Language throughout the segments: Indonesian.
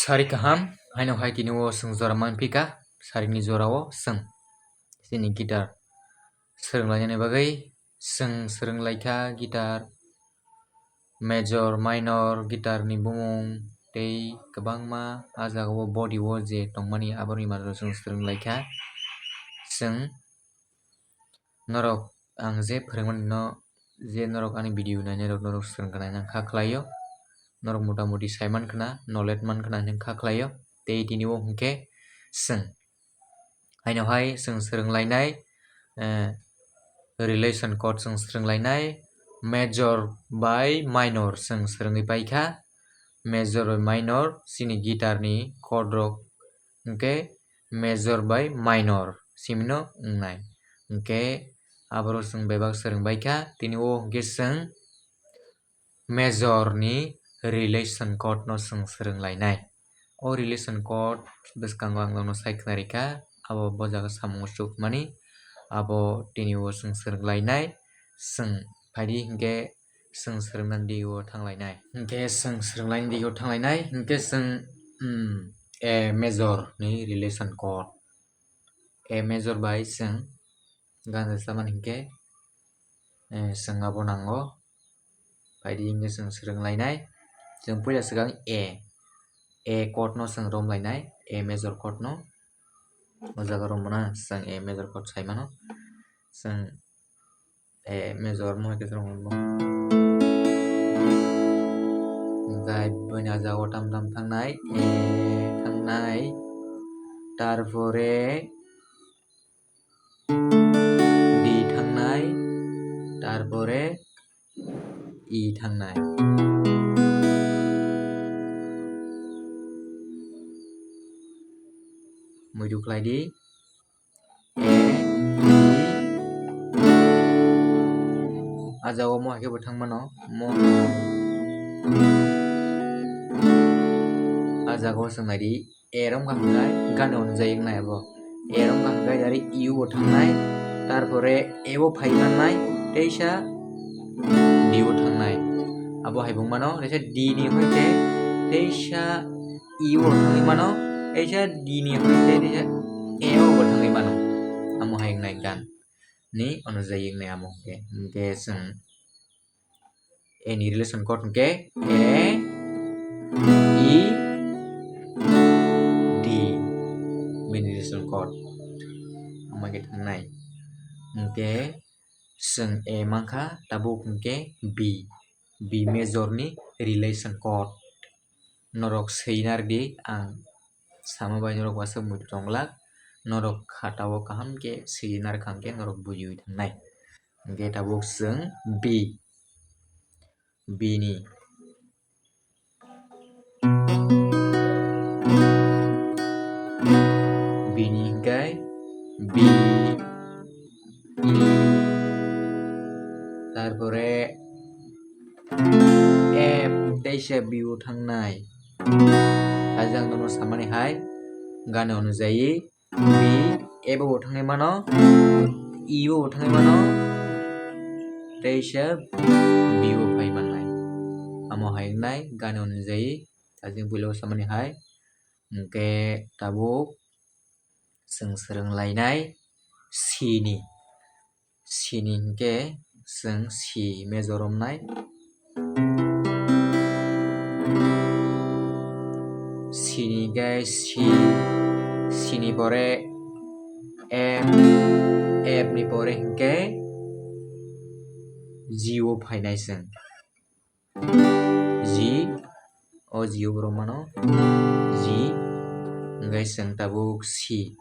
Sari kaham, haino hai kini wo seng zora manpika, sari ni zora wo seng. Sini gitar. Sereng lainnya bagai, seng sereng laika gitar, major, minor, gitar ni bumung, tei kebang ma aja wo body wo je tongmani aboni maro seng sereng laika, seng norok ang je pharengmani no je norok ani video naine norok sereng kana nang kha khlaio. Norok motamuti saiman khana knowledge man khana nang kha khlaio. Tei tini wo hingke seng. Haino hai seng sereng lainai relation chord seng sereng lainai major by minor seng sereng paikha major by minor sini guitar ni chord rok hingke major by minor simino ngnai hingke aboro seng bebak sereng baikha tini wo hingke seng major ni relation chord no seng sereng lainai. O relation chord bwskango ang no saikha reka abo bojago samung chukmani abo tini wo seng sereng lainai seng paidi hingke seng sereng nang dige o tanglainai hingke seng sereng laini dige o tanglainai hingke seng A major ni relation chord A major by seng gana saman hingke seng abo nango paidi hingke seng sereng lainai seng puila sigang A chord no seng rom lainai A major chord no o jaga rom na seng A major chord saimano seng A major mo ke rong mo jai boni ajago tam tam tangnai A tangnai tarpore D tangnai tarpore E tangnai muidu klaidi ajago mo hake botangmano mo ajago sangnai A rom kahangkai gano onjai ngnai abo A rom kahangkai dari U bo tangnai tarpore A bo phaimannai teisa D bo tangnai abo haibung mano teisa D ni hoite teisa E bo tangui mano teisa D ni hoite teisa A bo tangui mano amo haingnai gan ni onjai ngnai amo hingke seng A ni relation chord hingke A E D bini relation chord ama ke tangnai hingke seng A mangkha tabuk hingke B major ni relation chord norok seinar di ang samo bai norok wasuk muitu tonglak norok khata o kaham ke seinar khangke norok bujiwi tangnai hingke tabuk seng B ni hingke B E tarpore F teisa B o tangnai ajang dono samani hai gana onujai B A bo tangnai mano E bo tangnai mano teisa B bo phaimannai amo haingnai gana onujai ajang puilo samani hai hingke tabuk seng sereng lainai C ni hingke seng C major romnai C ni hingke C ni pore F ni pore hingke G o phainai seng G o G o borok mano G hingke seng tabuk C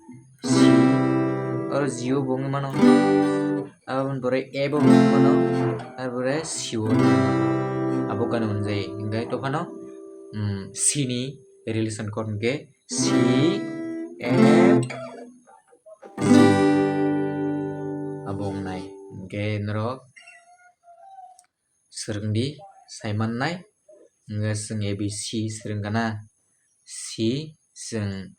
oro G o bongui mano aboni pore A bo bongui mano tarpore C o abo gana onjai hingke tofano C ni relation chord hingke C F G abo wngnai hingke norok sereng di saimannai hingke seng A B C sereng kana C seng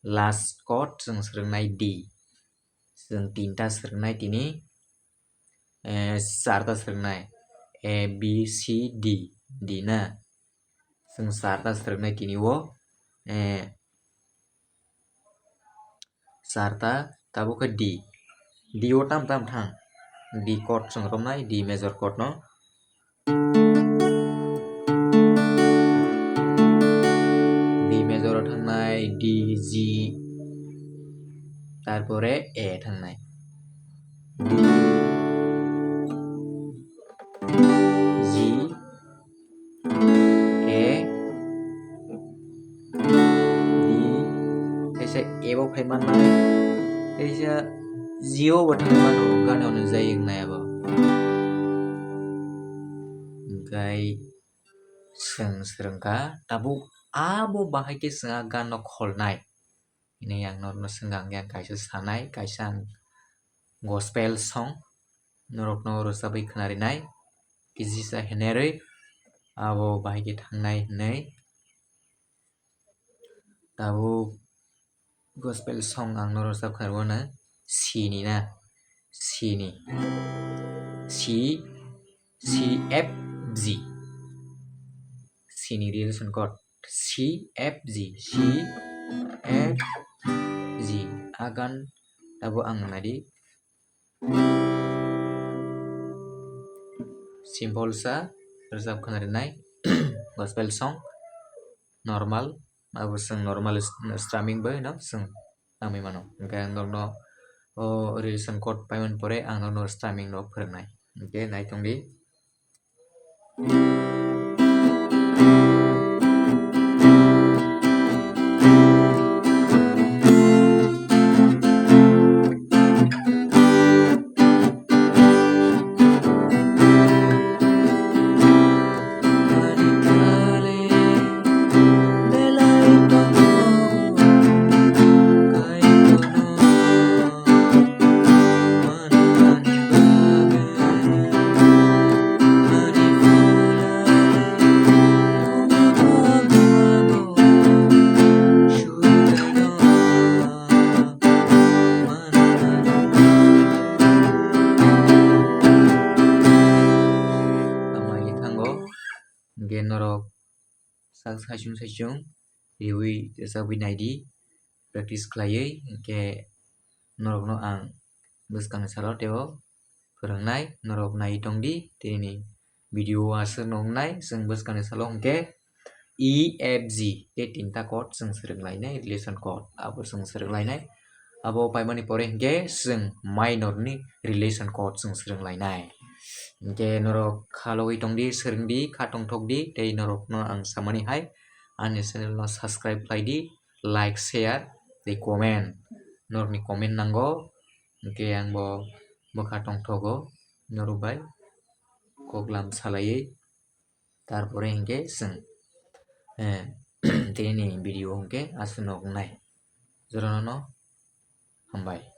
last chord seng serengnai D seng tinta serengnai tini charta serengnai A B C D na seng charta serengnai tini wo sarta tabo ke D. D o tam thang. D chord sung romnai D major chord no. D major thangnai D G তারপরে A thangnai D G A D kaisa A bo phaimanai kaisa G o bo thangmano ganaw jai ngai abo gai srengka tabu abo bahai ke senga gan no kholnai ini yang no sengang yang kaisa sanai kaisa gospel song norok no rosabai khnarinai kizisa henerei abo bahai ke thangnai nei tabu gospel song ang no rosab kharwana sini na sini C C F G sini relation chord C F G C F G agan tabu ang nadi simple sa rosab khanai gospel song normal abo sung normal strumming bai no sung nami mano okay ang no relation chord paiman pore ang no strumming no phorangnai okay naitung di norok saisung riwi sawi naidi practice khlaiui ke norok no ang bwskang salo teo phorangnai norok nai tongdi tini video aswk nongnai sung bwskang salo hingke E F G ke tinta chord sung srwnglainai relation chord abo sung srwnglainai abo paimani pore hingke sung minor ni relation chord sung srwnglainai hingke norok khalogoi tongdi srwngdi kha tongthokdi tei norok no ang samani hai ani channel no subscribe khlaidi like share tei comment norok ni comment nango hingke ang bo bokha tongthogo norok bai koklam salaiui tarpore hingke sung tini video hingke aswk nogongnai jora no hambai।